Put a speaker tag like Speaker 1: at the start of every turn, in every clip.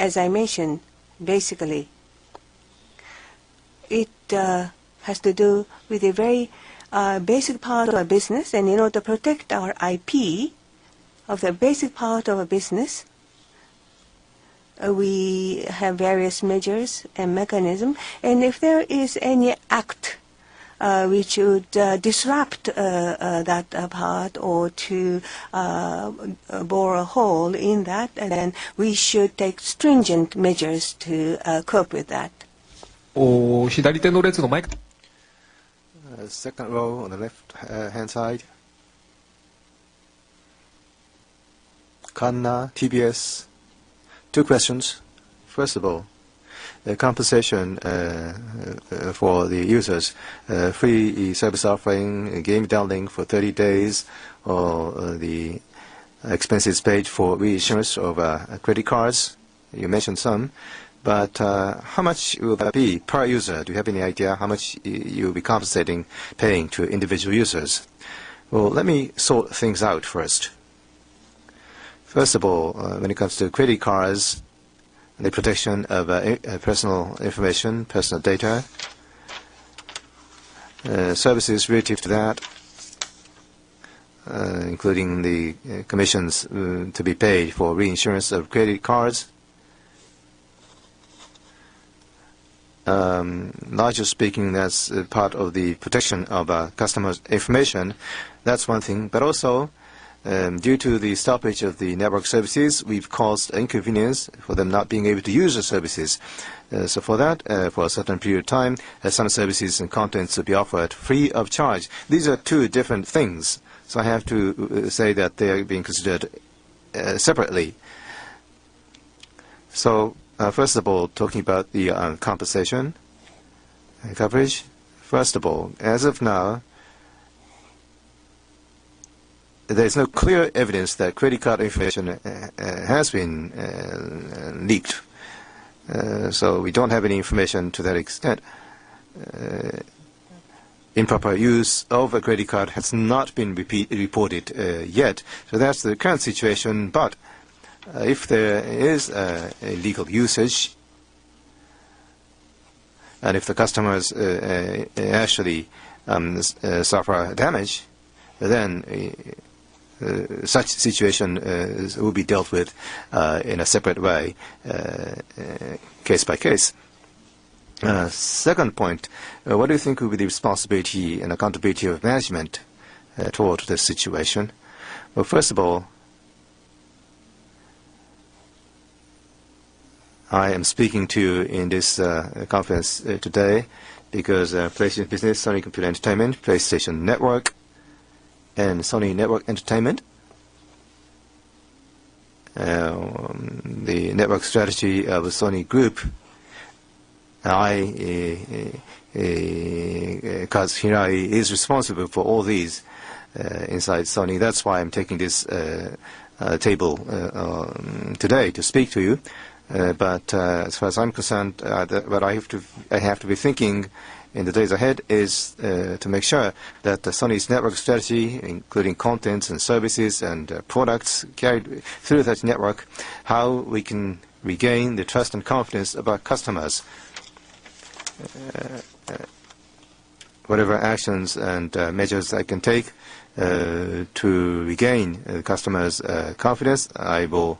Speaker 1: as I mentioned, basically, it has to do with a very basic part of our business, and in order to protect our IP of the basic part of our business, we have various measures and mechanisms, and if there is any act which would disrupt that part or to bore a hole in that, and then we should take stringent measures to cope with that.
Speaker 2: 左手の列の前。
Speaker 3: Second row on the left hand side. Kanna, TBS. Two questions. First of all, the compensation for the users, free service offering, game downlink for 30 days, or the expenses paid for reinsurance of credit cards. You mentioned some. But how much will that be per user? Do you have any idea how much you'll be compensating, paying to individual users? Well, let me sort things out first. First of all, when it comes to credit cards, the protection of personal information, personal data, services relative to that, including the commissions to be paid for reinsurance of credit cards, largely speaking, that's part of the protection of customers' information. That's one thing. But also, due to the stoppage of the network services, we've caused inconvenience for them not being able to use the services. So for that, for a certain period of time, some services and contents will be offered free of charge. These are two different things. So I have to say that they are being considered separately. So first of all, talking about the compensation coverage. First of all, as of now, there is no clear evidence that credit card information has been leaked. So we don't have any information to that extent. Improper use of a credit card has not been reported yet. So that's the current situation. But if there is illegal usage, and if the customers actually suffer damage, then such situation will be dealt with in a separate way, case by case. Second point, what do you think will be the responsibility and accountability of management toward this situation? Well, first of all, I am speaking to you in this conference today because PlayStation Business, Sony Computer Entertainment, PlayStation Network, and Sony Network Entertainment, the network strategy of the Sony Group, Kaz Hirai is responsible for all these inside Sony. That's why I'm taking this table today to speak to you. But as far as I'm concerned, what I have to be thinking in the days ahead is to make sure that Sony's network strategy, including contents and services and products carried through that network, how we can regain the trust and confidence of our customers. Whatever actions and measures I can take to regain customers' confidence, I will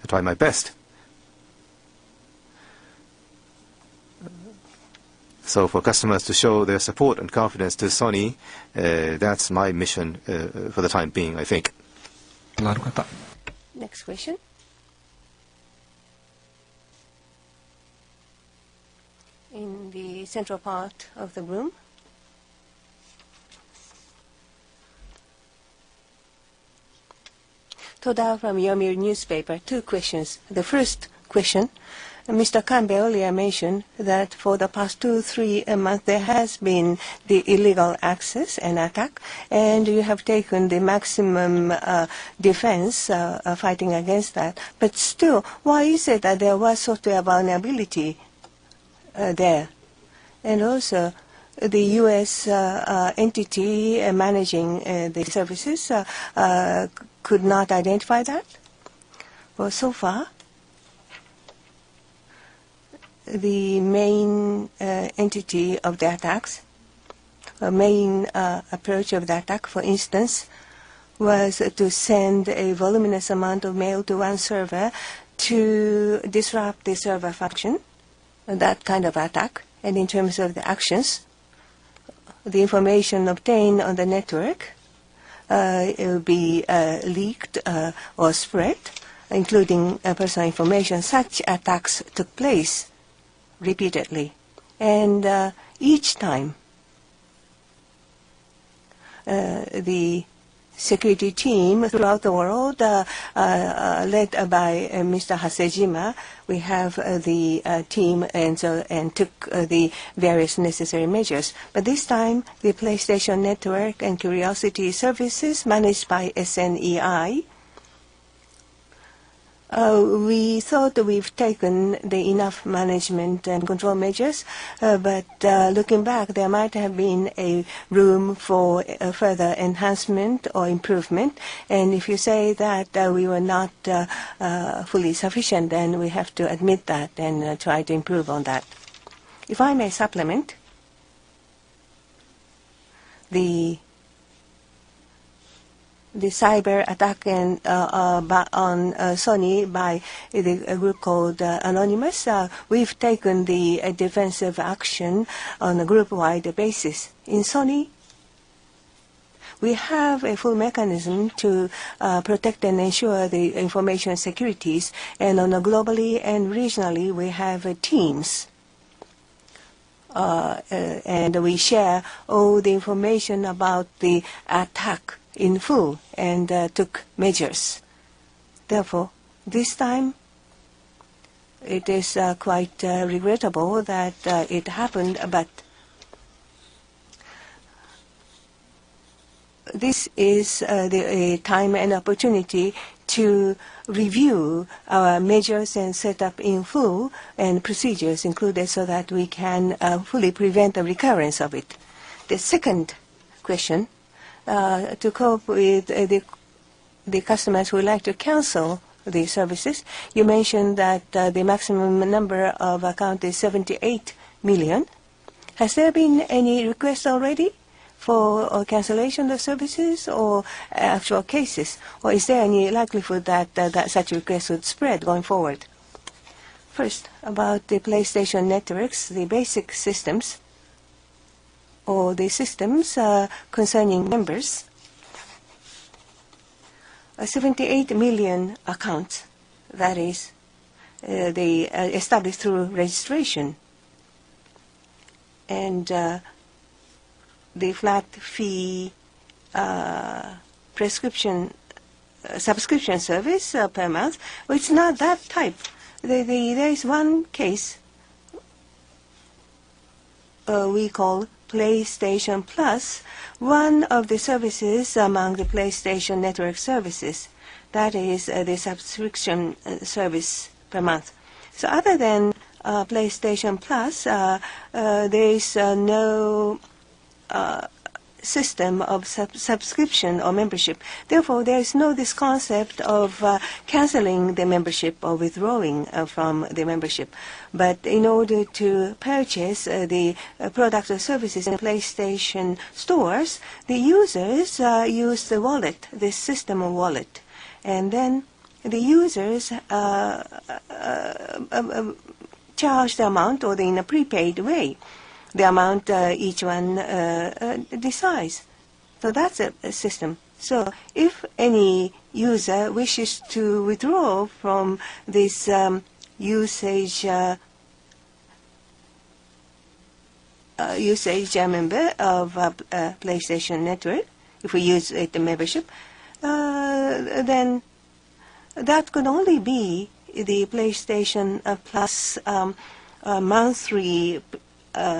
Speaker 3: try my best. So for customers to show their support and confidence to Sony, that's my mission for the time being, I think.
Speaker 1: Next question. In the central part of the room. Toda from Yomiuri newspaper. Two questions. The first question. Mr. Kanbe earlier mentioned that for the past 2-3 months there has been the illegal access and attack, and you have taken the maximum defense fighting against that. But still, why is it that there was software vulnerability there? And also, the U.S. entity managing the services could not identify that? Well, so far, the main entity of the attacks, a main approach of the attack, for instance, was to send a voluminous amount of mail to one server to disrupt the server function, that kind of attack. And in terms of the actions, the information obtained on the network will be leaked or spread, including personal information. Such attacks took place repeatedly. And each time, the security team throughout the world, led by Mr. Hasejima, we have the team and took the various necessary measures. But this time, the PlayStation Network and Curiosity Services managed by SNEI, we thought we've taken the enough management and control measures, but looking back, there might have been a room for further enhancement or improvement. And if you say that we were not fully sufficient, then we have to admit that and try to improve on that. If I may supplement, the cyber attack on Sony by a group called Anonymous, we've taken the defensive action on a group-wide basis. In Sony, we have a full mechanism to protect and ensure the information securities, and on a globally and regionally, we have teams. And we share all the information about the attack in full and took measures. Therefore, this time it is quite regrettable that it happened, but this is the time and opportunity to review our measures and set up in full and procedures included so that we can fully prevent the recurrence of it. The second question, to cope with the customers who would like to cancel the services, you mentioned that the maximum number of accounts is 78 million. Has there been any requests already for cancellation of services or actual cases? Or is there any likelihood that, that such requests would spread going forward? First, about the PlayStation networks, the basic systems, or the systems concerning members, 78 million accounts, that is, they established through registration. And the flat fee subscription service per month, well, it's not that type. There is one case we call PlayStation Plus, one of the services among the PlayStation Network services. That is the subscription service per month. So other than PlayStation Plus, there is no system of subscription or membership. Therefore, there is no this concept of canceling the membership or withdrawing from the membership. But in order to purchase the products or services in PlayStation stores, the users use the wallet, the system of wallet. And then the users charge the amount or in a prepaid way, the amount each one decides. So that's a system. So if any user wishes to withdraw from this usage member of PlayStation Network, if we use it, the membership, then that could only be the PlayStation Plus monthly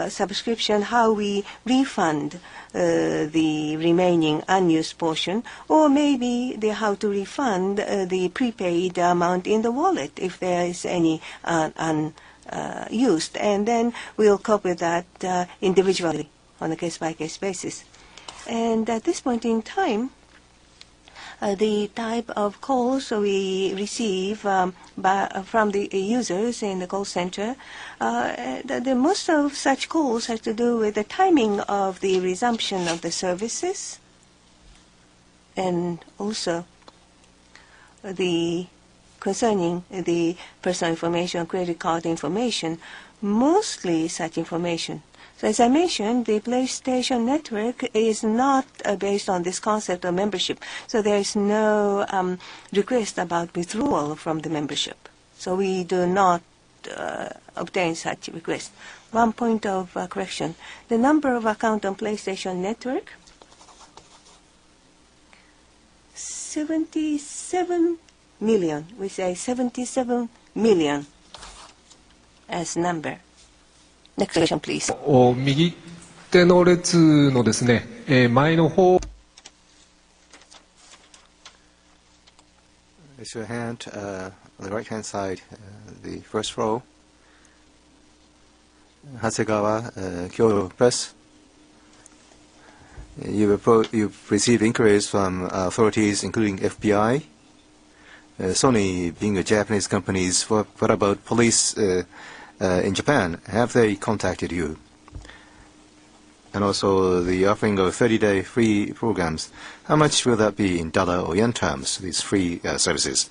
Speaker 1: subscription, how we refund the remaining unused portion, or maybe how to refund the prepaid amount in the wallet if there is any unused. And then we'll cope with that individually on a case-by-case basis. And at this point in time, the type of calls we receive from the users in the call center, the most of such calls has to do with the timing of the resumption of the services, and also concerning the personal information, credit card information, mostly such information. So as I mentioned, the PlayStation network is not based on this concept of membership. So there is no request about withdrawal from the membership. So we do not obtain such request. One point of correction. The number of accounts on PlayStation network, 77 million. We say 77 million as number. Next question, please.
Speaker 2: 右手の列のですね、前の方。
Speaker 3: Raise your hand on the right-hand side, the first row. Hasegawa, Kyoto Press. You've received inquiries from authorities, including FBI. Sony, being a Japanese company, what about police in Japan? Have they contacted you? And also the offering of 30-day free programs. How much will that be in dollar or yen terms, these free services?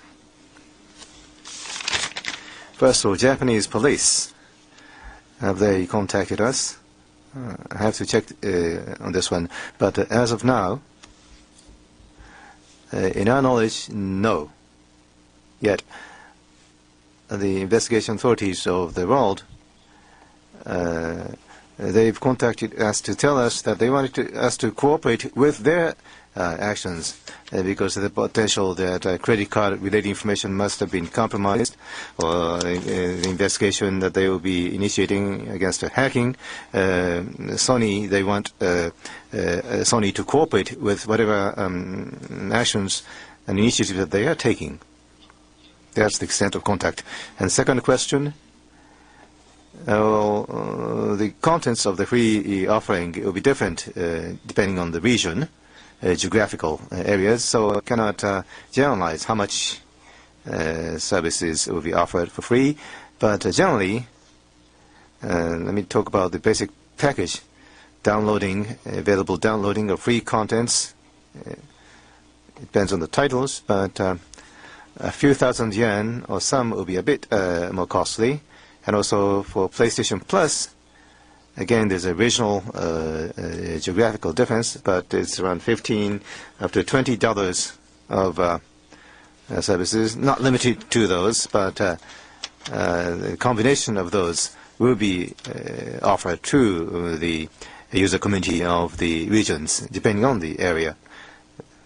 Speaker 3: First of all, Japanese police. Have they contacted us? I have to check on this one. But as of now, in our knowledge, no. Yet, the investigation authorities of the world, they've contacted us to tell us that they wanted us to cooperate with their actions because of the potential that credit card related information must have been compromised, or the investigation that they will be initiating against hacking. Sony, they want Sony to cooperate with whatever actions and initiatives that they are taking. That's the extent of contact. And second question, the contents of the free offering will be different depending on the region, geographical areas, so I cannot generalize how much services will be offered for free. But generally, let me talk about the basic package. Available downloading of free contents. It depends on the titles, but a few thousand yen or some will be a bit more costly. And also for PlayStation Plus, again, there's a regional geographical difference, but it's around $15 up to $20 of services, not limited to those, but the combination of those will be offered to the user community of the regions, depending on the area.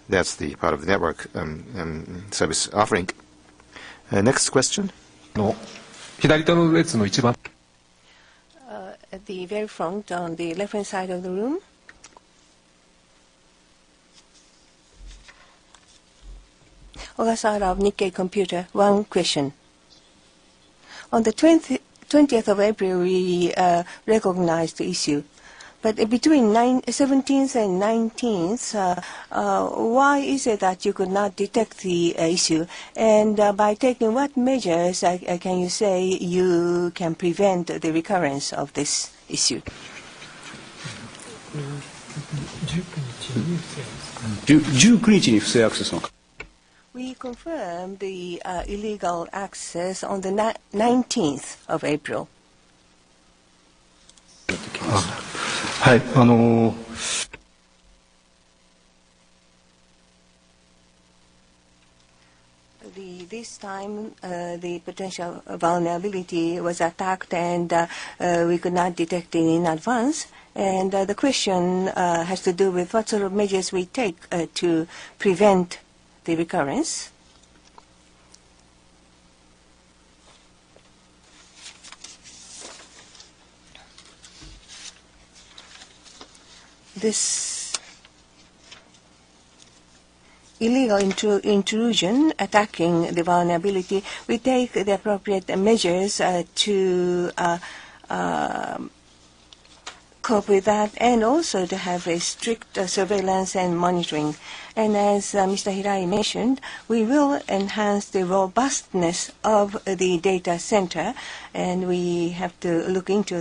Speaker 3: That's the part of the network service offering. Next question.
Speaker 2: No. 左手の列の一番。
Speaker 1: At the very front, on the left-hand side of the room. Ogasawara of Nikkei Computer. One question. On the 20th of April, we recognized the issue. But between 17th and 19th, why is it that you could not detect the issue? And by taking what measures can you say you can prevent the recurrence of this issue?
Speaker 4: 19日に不正アクセスの。
Speaker 1: We confirmed the illegal access on the 19th of April.
Speaker 4: はい、
Speaker 1: This time, the potential vulnerability was attacked, and we could not detect it in advance. And the question has to do with what sort of measures we take to prevent the recurrence. This illegal intrusion attacking the vulnerability, we take the appropriate measures to cope with that, and also to have a strict surveillance and monitoring. And as Mr. Hirai mentioned, we will enhance the robustness of the data center, and we have to look into